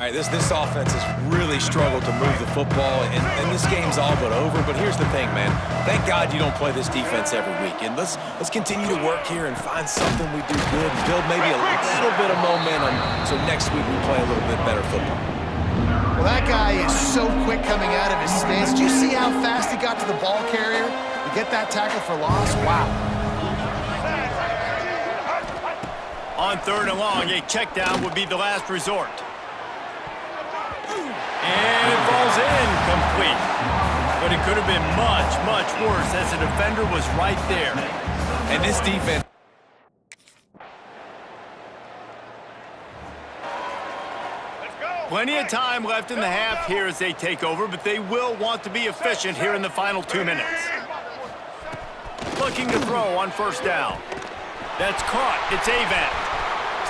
All right, this offense has really struggled to move the football, and this game's all but over. But here's the thing, man. Thank God you don't play this defense every week. And let's continue to work here and find something we do good and build maybe a little bit of momentum so next week we play a little bit better football. Well, that guy is so quick coming out of his stance. Did you see how fast he got to the ball carrier to get that tackle for loss? Wow. On 3rd and long, a check down would be the last resort. And it falls incomplete. But it could have been much, much worse as the defender was right there. And this defense... Plenty of time left in the half here as they take over, but they will want to be efficient here in the final 2 minutes. Looking to throw on 1st down. That's caught. It's Avant.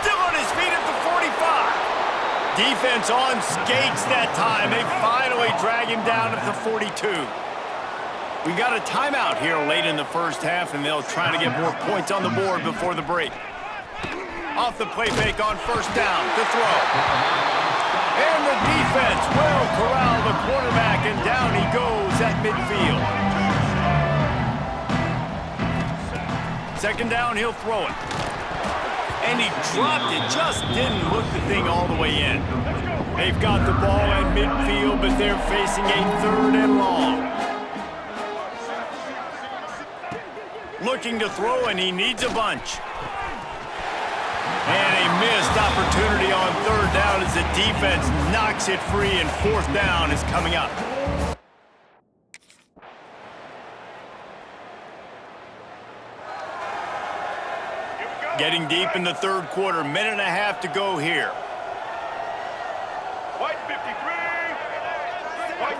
Still on his feet at the 45. Defense on skates that time. They finally drag him down at the 42. We got a timeout here late in the 1st half, and they'll try to get more points on the board before the break. Off the play fake on 1st down to throw. And the defense will corral the quarterback, and down he goes at midfield. 2nd down, he'll throw it. And he dropped it, just didn't look the thing all the way in. They've got the ball at midfield, but they're facing a 3rd and long. Looking to throw, and he needs a bunch. And a missed opportunity on 3rd down as the defense knocks it free, and 4th down is coming up. Getting deep in the 3rd quarter, minute and a half to go here. White 53. White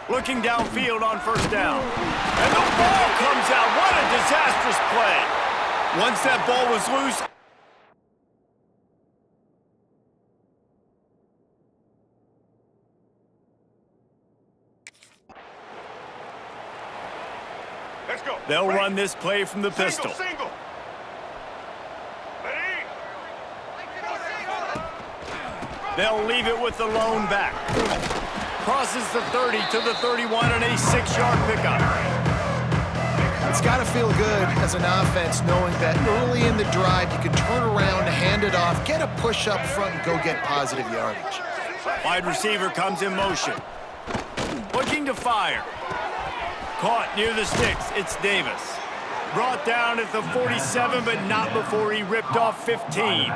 50. Looking downfield on 1st down. And the ball comes out. What a disastrous play. Once that ball was loose. Let's go. They'll run this play from the pistol. Single. They'll leave it with the lone back. Crosses the 30 to the 31 and a 6-yard pickup. It's got to feel good as an offense knowing that early in the drive you can turn around, hand it off, get a push up front, and go get positive yardage. Wide receiver comes in motion. Looking to fire. Caught near the sticks. It's Davis. Brought down at the 47, but not before he ripped off 15.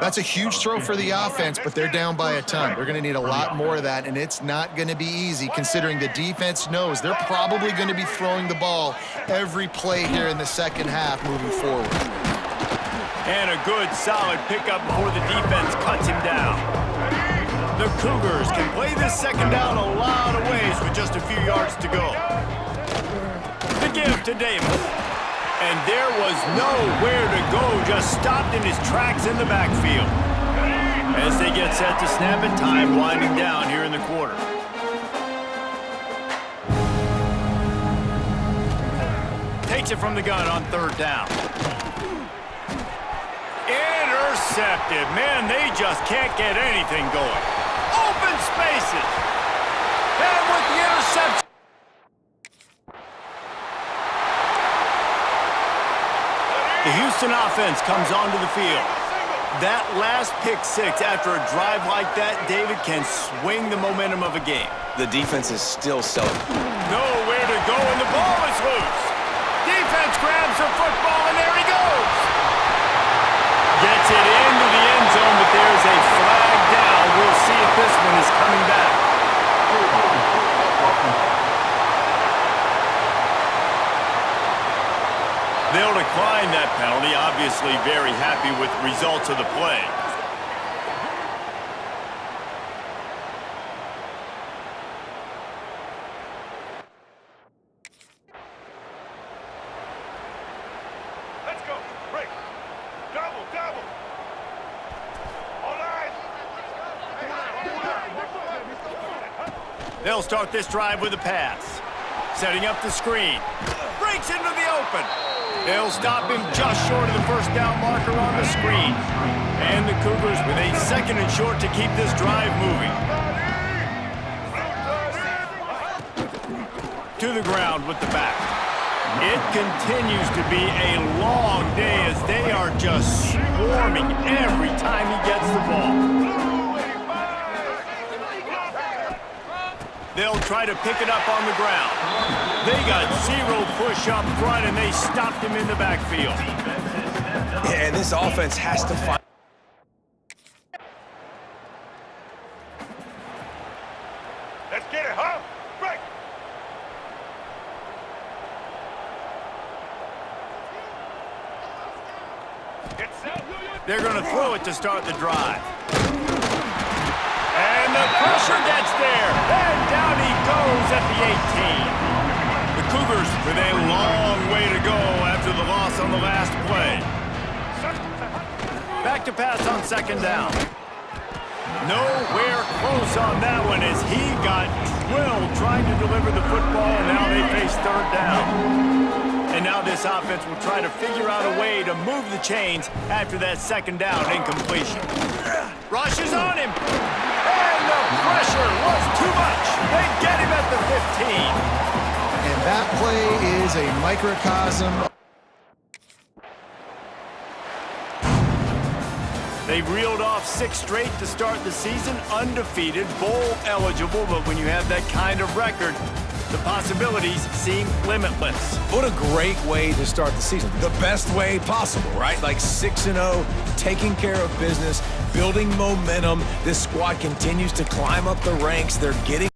That's a huge throw for the offense, but they're down by a ton. They're going to need a lot more of that, and it's not going to be easy considering the defense knows they're probably going to be throwing the ball every play here in the second half moving forward. And a good, solid pickup before the defense cuts him down. The Cougars can play this second down a lot of ways with just a few yards to go. The give to Davis. And there was nowhere to go, just stopped in his tracks in the backfield. As they get set to snap it, time winding down here in the quarter. Takes it from the gun on third down. Intercepted. Man, they just can't get anything going. Open spaces. And with the interception. The Houston offense comes onto the field. That last pick six after a drive like that, David, can swing the momentum of a game. The defense is still selling. Nowhere to go, and the ball is loose. Defense grabs the football, and there he goes. Gets it into the end zone, but there's a flag down. We'll see if this one is coming back. They'll decline that penalty, obviously very happy with the results of the play. Let's go. Break. Double, double. All right. They'll start this drive with a pass. Setting up the screen. Breaks into the open. They'll stop him just short of the first down marker on the screen. And the Cougars with a second and short to keep this drive moving. To the ground with the back. It continues to be a long day as they are just swarming every time he gets the ball. They'll try to pick it up on the ground. They got zero push up front, and they stopped him in the backfield. And this offense has to find... Let's get it, huh? Break. Get set. They're going to throw it to start the drive. And the pressure gets there. And down he goes at the 18. The Cougars with a long way to go after the loss on the last play. Back to pass on second down. Nowhere close on that one as he got drilled trying to deliver the football, and now they face third down. And now this offense will try to figure out a way to move the chains after that second down incompletion. Rushes on him. And the pressure was too much. They get him at the 15. And that play is a microcosm. They've reeled off 6 straight to start the season, undefeated, bowl eligible, but when you have that kind of record, the possibilities seem limitless. What a great way to start the season. The best way possible, right? Like 6-0, taking care of business, building momentum. This squad continues to climb up the ranks. They're getting...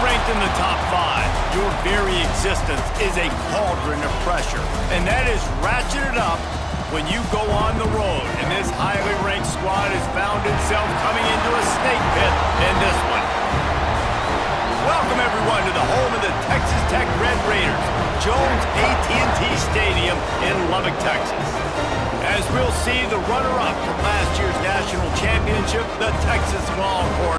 ranked in the top 5, your very existence is a cauldron of pressure. And that is ratcheted up when you go on the road. And this highly ranked squad has found itself coming into a snake pit in this one. Welcome, everyone, to the home of the Texas Tech Red Raiders, Jones AT&T Stadium in Lubbock, Texas. As we'll see the runner-up from last year's national championship, the Texas Longhorns.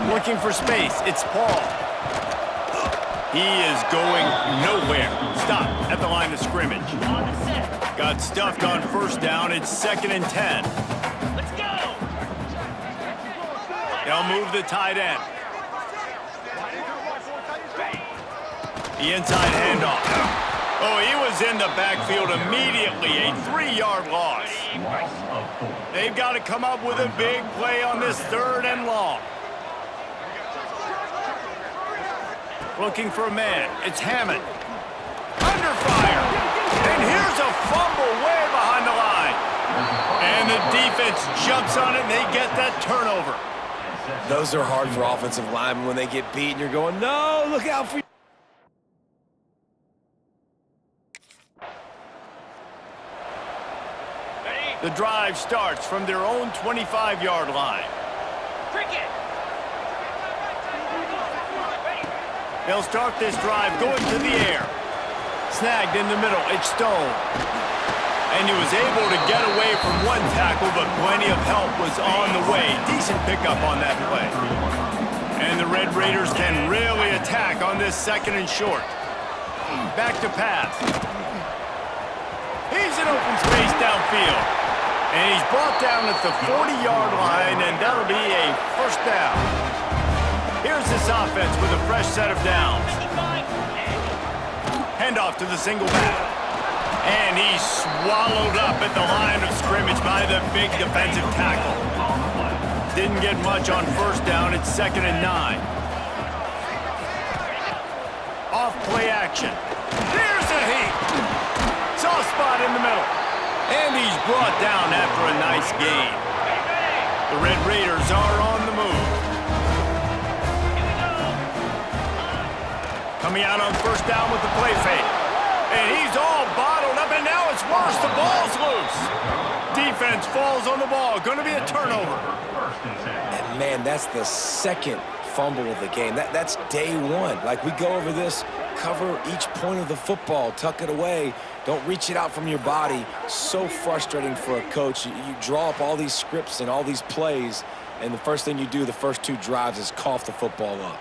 Looking for space, it's Paul. He is going nowhere. Stop at the line of scrimmage. Got stuffed on first down, it's 2nd and 10. Let's go! They'll move the tight end. The inside handoff. Oh, he was in the backfield immediately, a 3-yard loss. They've got to come up with a big play on this 3rd and long. Looking for a man. It's Hammond. Under fire. And here's a fumble way behind the line. And the defense jumps on it, and they get that turnover. Those are hard for offensive linemen when they get beat, and you're going, no, look out for you. The drive starts from their own 25-yard line. Cricket! They'll start this drive going to the air. Snagged in the middle, it's Stone. And he was able to get away from one tackle, but plenty of help was on the way. Decent pickup on that play. And the Red Raiders can really attack on this 2nd and short. Back to pass. He's in open space downfield. And he's brought down at the 40-yard line, and that'll be a 1st down. Here's this offense with a fresh set of downs. Handoff to the single back. And he's swallowed up at the line of scrimmage by the big defensive tackle. Didn't get much on first down. It's 2nd and 9. Off play action. Here's a heat. Soft spot in the middle. And he's brought down after a nice gain. The Red Raiders are on the move. Coming out on first down with the play fake. And he's all bottled up, and now it's worse. The ball's loose. Defense falls on the ball. Going to be a turnover. And, man, that's the 2nd fumble of the game. That's day 1. Like, we go over this, cover each point of the football, tuck it away. Don't reach it out from your body. So frustrating for a coach. You draw up all these scripts and all these plays, and the first thing you do the first 2 drives is cough the football up.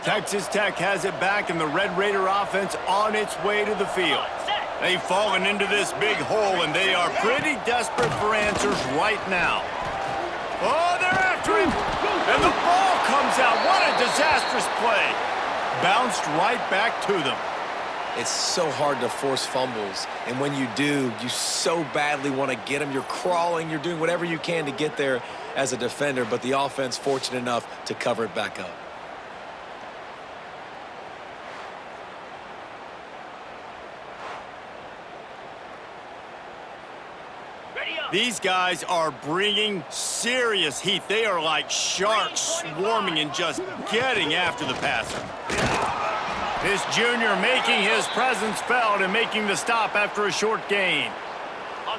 Texas Tech has it back, and the Red Raider offense on its way to the field. They've fallen into this big hole, and they are pretty desperate for answers right now. Oh, they're after him! And the ball comes out. What a disastrous play. Bounced right back to them. It's so hard to force fumbles, and when you do, you so badly want to get them. You're crawling, you're doing whatever you can to get there as a defender, but the offense fortunate enough to cover it back up. These guys are bringing serious heat. They are like sharks swarming and just getting after the passer. This junior making his presence felt and making the stop after a short gain.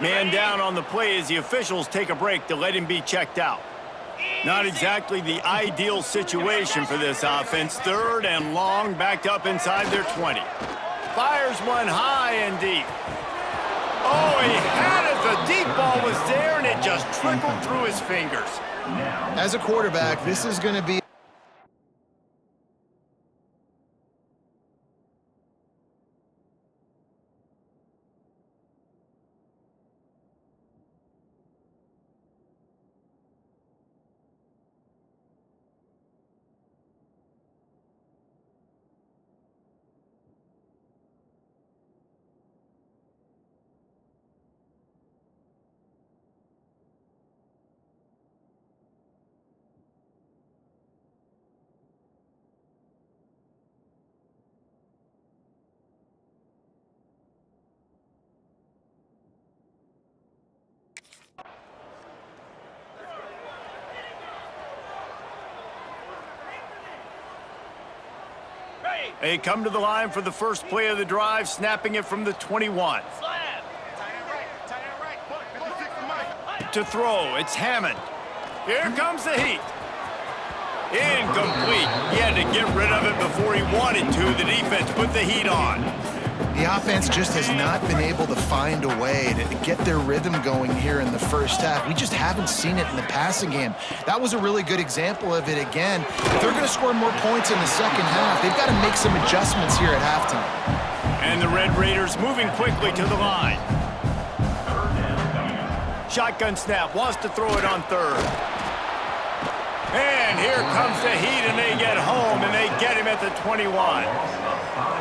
Man down on the play as the officials take a break to let him be checked out. Not exactly the ideal situation for this offense. 3rd and long, backed up inside their 20. Fires one high and deep. Oh, he had it. The deep ball was there, and it just trickled through his fingers. As a quarterback, this is going to be They come to the line for the first play of the drive, snapping it from the 21. Slab. To throw, it's Hammond. Here comes the heat. Incomplete. He had to get rid of it before he wanted to. The defense put the heat on. The offense just has not been able to find a way to get their rhythm going here in the first half. We just haven't seen it in the passing game. That was a really good example of it again. If they're going to score more points in the second half, they've got to make some adjustments here at halftime. And the Red Raiders moving quickly to the line. Shotgun snap, wants to throw it on third. And here comes the heat, and they get home, and they get him at the 21.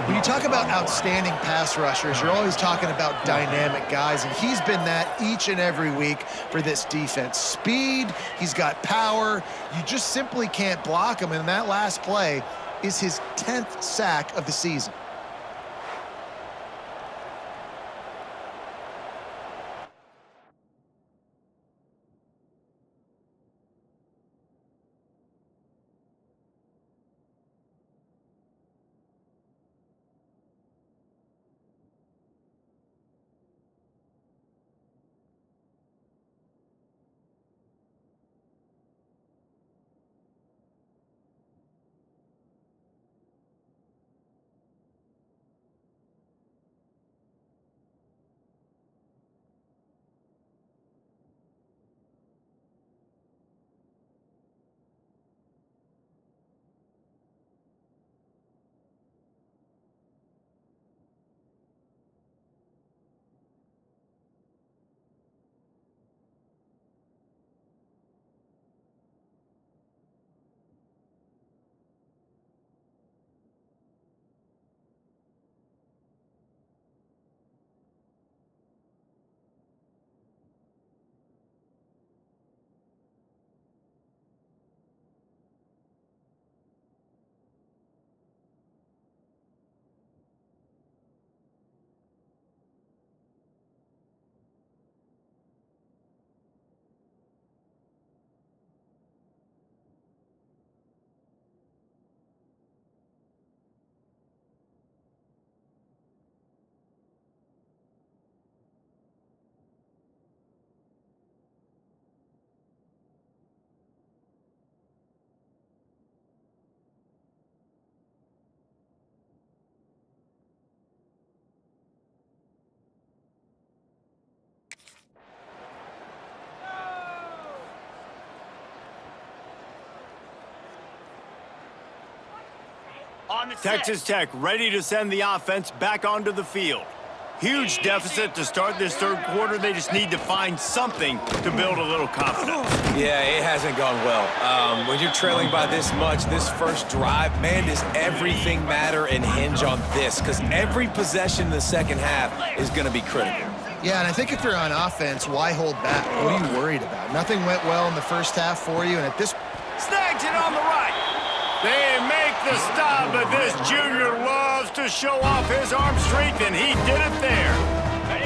When you talk about outstanding pass rushers, you're always talking about dynamic guys, and he's been that each and every week for this defense. Speed, he's got power. You just simply can't block him, and that last play is his 10th sack of the season. On the Texas Tech ready to send the offense back onto the field. Huge deficit to start this third quarter. They just need to find something to build a little confidence. Yeah, it hasn't gone well. When you're trailing by this much, this first drive, man, does everything matter and hinge on this? Because every possession in the second half is going to be critical. Yeah, and I think if you're on offense, why hold back? What are you worried about? Nothing went well in the first half for you, and at this... Snags it on the right. They make the stop, but this junior loves to show off his arm strength, and he did it there.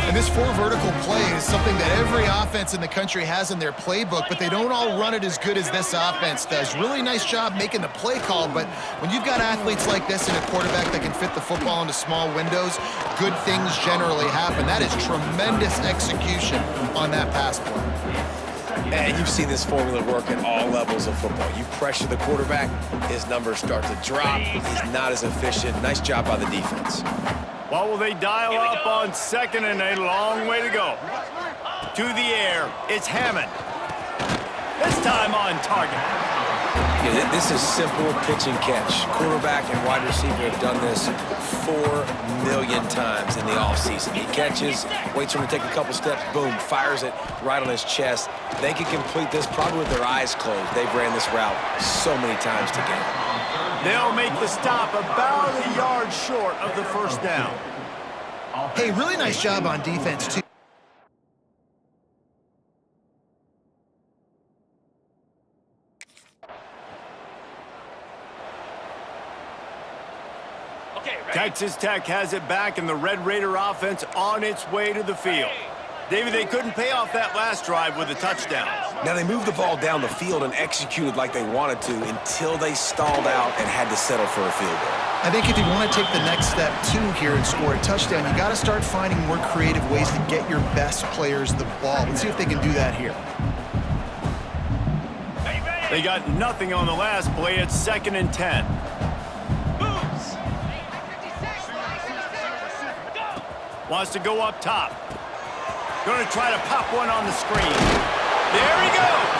And this four vertical play is something that every offense in the country has in their playbook, but they don't all run it as good as this offense does. Really nice job making the play call, but when you've got athletes like this and a quarterback that can fit the football into small windows, good things generally happen. That is tremendous execution on that pass play. And you've seen this formula work at all levels of football. You pressure the quarterback, his numbers start to drop. He's not as efficient. Nice job by the defense. What will they dial up on second and a long way to go? To the air, it's Hammond. This time on target. Yeah, this is simple pitch and catch. Quarterback and wide receiver have done this 4 million times in the offseason. He catches, waits for him to take a couple steps, boom, fires it right on his chest. They can complete this probably with their eyes closed. They've ran this route so many times together. They'll make the stop about a yard short of the first down. Hey, really nice job on defense, too. Okay, ready? Texas Tech has it back, and the Red Raider offense on its way to the field. David, they couldn't pay off that last drive with a touchdown. Now, they moved the ball down the field and executed like they wanted to until they stalled out and had to settle for a field goal. I think if you want to take the next step, too, here and score a touchdown, you got to start finding more creative ways to get your best players the ball. Let's see if they can do that here. They got nothing on the last play. It's 2nd and 10. Moves. Wants to go up top. Going to try to pop one on the screen. There he goes.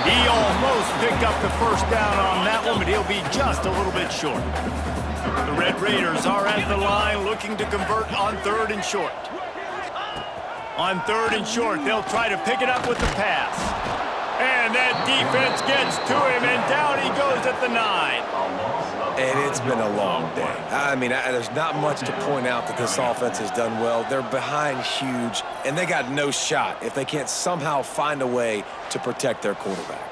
He almost picked up the first down on that one, but he'll be just a little bit short. The Red Raiders are at the line looking to convert on 3rd and short. On 3rd and short, they'll try to pick it up with the pass. And that defense gets to him, and down he goes at the 9. And it's been a long day. I mean, there's not much to point out that this offense has done well. They're behind huge, and they got no shot if they can't somehow find a way to protect their quarterback.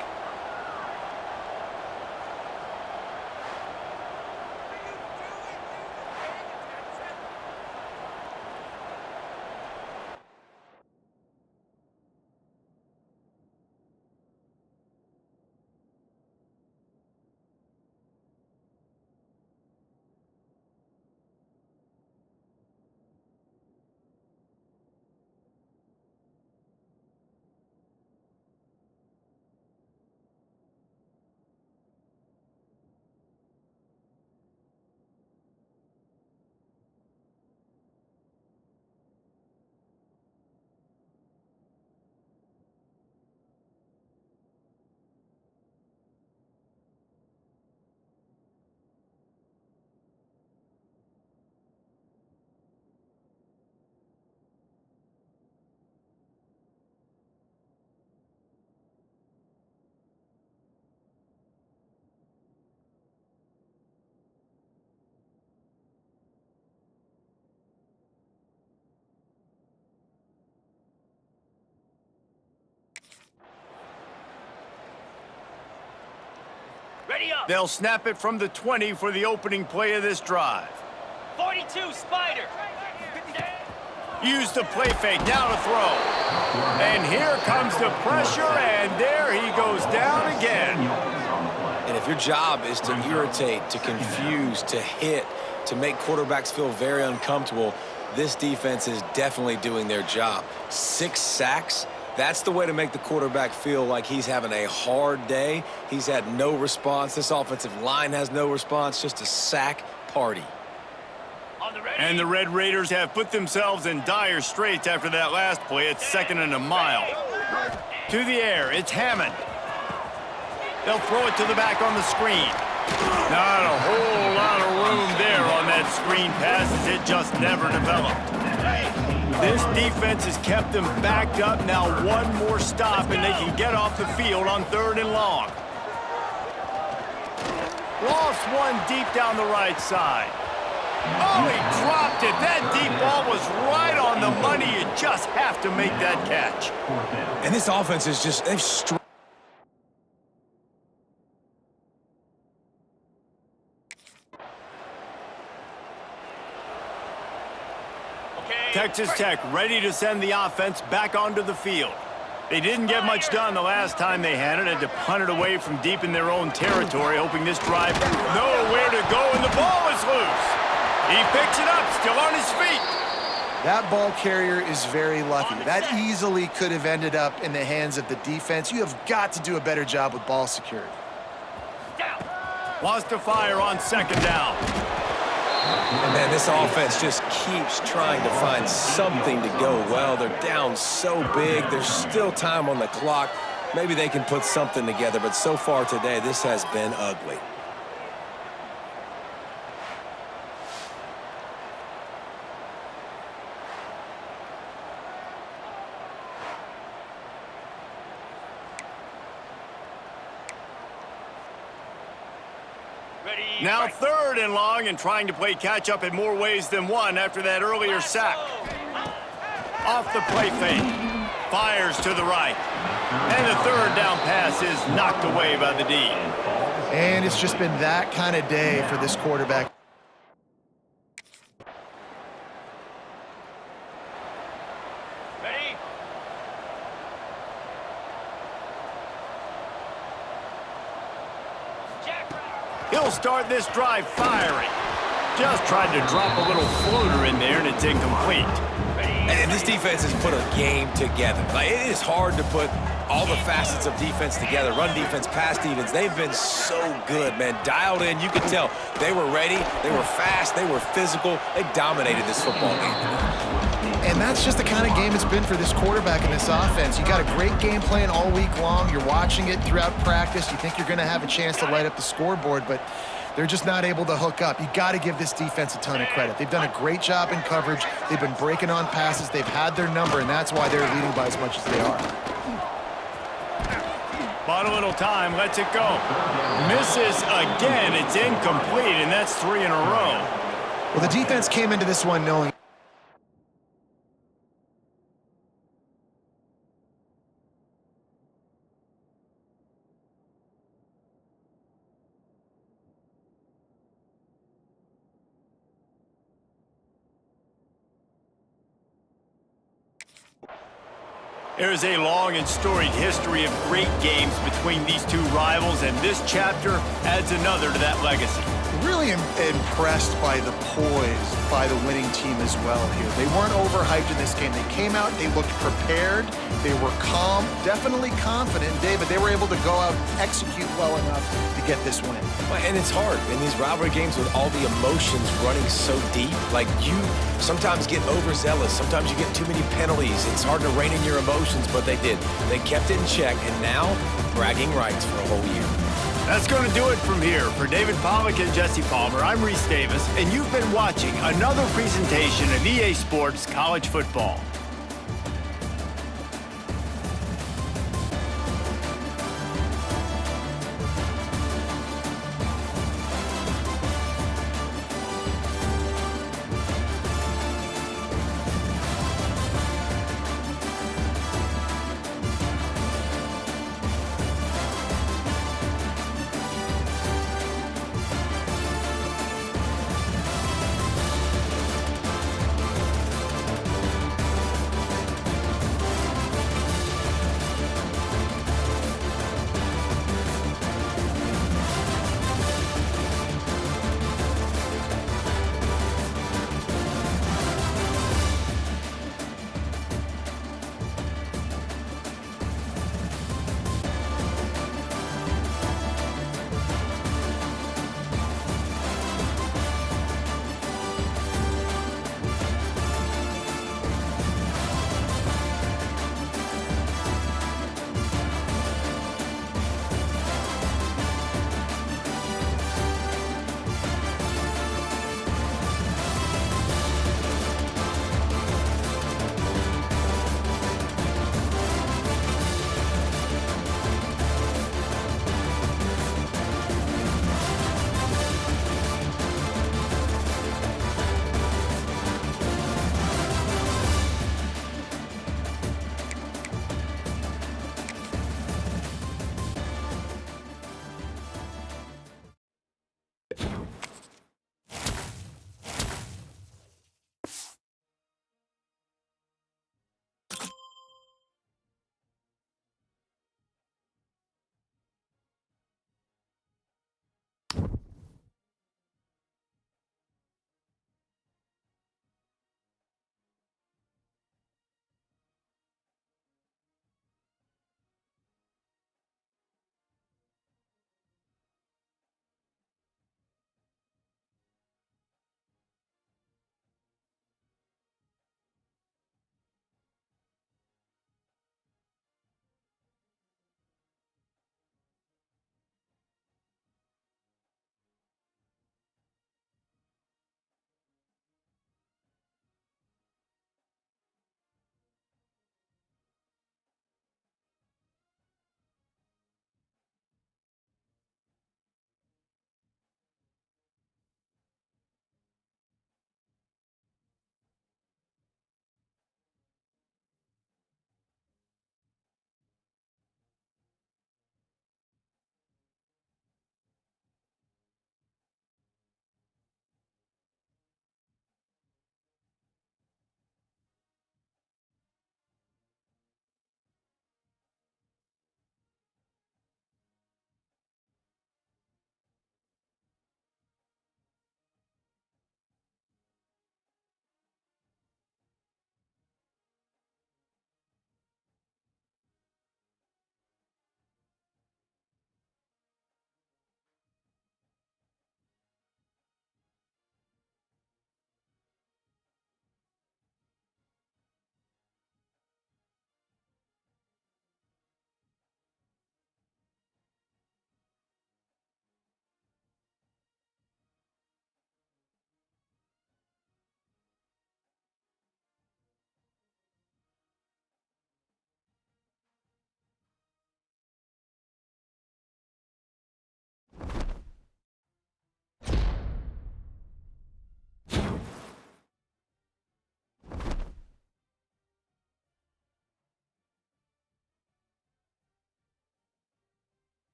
Ready up. They'll snap it from the 20 for the opening play of this drive. 42, Spider. Use the play fake, now to throw. And here comes the pressure, and there he goes down again. And if your job is to irritate, to confuse, to hit, to make quarterbacks feel very uncomfortable, this defense is definitely doing their job. 6 sacks, that's the way to make the quarterback feel like he's having a hard day. He's had no response. This offensive line has no response, just a sack party. And the Red Raiders have put themselves in dire straits after that last play. It's 2nd and a mile. To the air, it's Hammond. They'll throw it to the back on the screen. Not a whole lot of room there on that screen pass as it just never developed. This defense has kept them backed up. Now one more stop and they can get off the field on 3rd and long. Lost one deep down the right side. Oh, he dropped it. That deep ball was right on the money. You just have to make that catch. And this offense is just, they've Texas Tech ready to send the offense back onto the field. They didn't get much done the last time they had it. Had to punt it away from deep in their own territory, hoping this drive nowhere to go, and the ball is loose. He picks it up, still on his feet. That ball carrier is very lucky. That easily could have ended up in the hands of the defense. You have got to do a better job with ball security. Down. Wants to fire on 2nd down. And man, this offense just keeps trying to find something to go well. They're down so big. There's still time on the clock. Maybe they can put something together, but so far today, this has been ugly. Now 3rd and long, and trying to play catch-up in more ways than one after that earlier sack. Off the play fake. Fires to the right. And the 3rd down pass is knocked away by the D. And it's just been that kind of day for this quarterback. Ready? He'll start this drive firing. Just tried to drop a little floater in there, and it's incomplete. And this defense has put a game together. Like, it is hard to put all the facets of defense together. Run defense, pass defense. They've been so good, man. Dialed in. You could tell they were ready. They were fast. They were physical. They dominated this football game. And that's just the kind of game it's been for this quarterback in this offense. You got a great game plan all week long. You're watching it throughout practice. You think you're going to have a chance to light up the scoreboard, but they're just not able to hook up. You got to give this defense a ton of credit. They've done a great job in coverage. They've been breaking on passes. They've had their number, and that's why they're leading by as much as they are. Bought a little time, lets it go. Misses again, it's incomplete, and that's 3 in a row. Well, the defense came into this one knowing There is a long and storied history of great games between these two rivals, and this chapter adds another to that legacy. really impressed by the poise by the winning team as well here. They weren't overhyped in this game. They came out, they looked prepared, they were calm, definitely confident. David, they were able to go out and execute well enough to get this win. Well, and it's hard in these rivalry games with all the emotions running so deep. Like, you sometimes get overzealous. Sometimes you get too many penalties. It's hard to rein in your emotions, but they did. They kept it in check, and now bragging rights for a whole year. That's going to do it from here. For David Pollack and Jesse Palmer, I'm Reese Davis, and you've been watching another presentation of EA Sports College Football.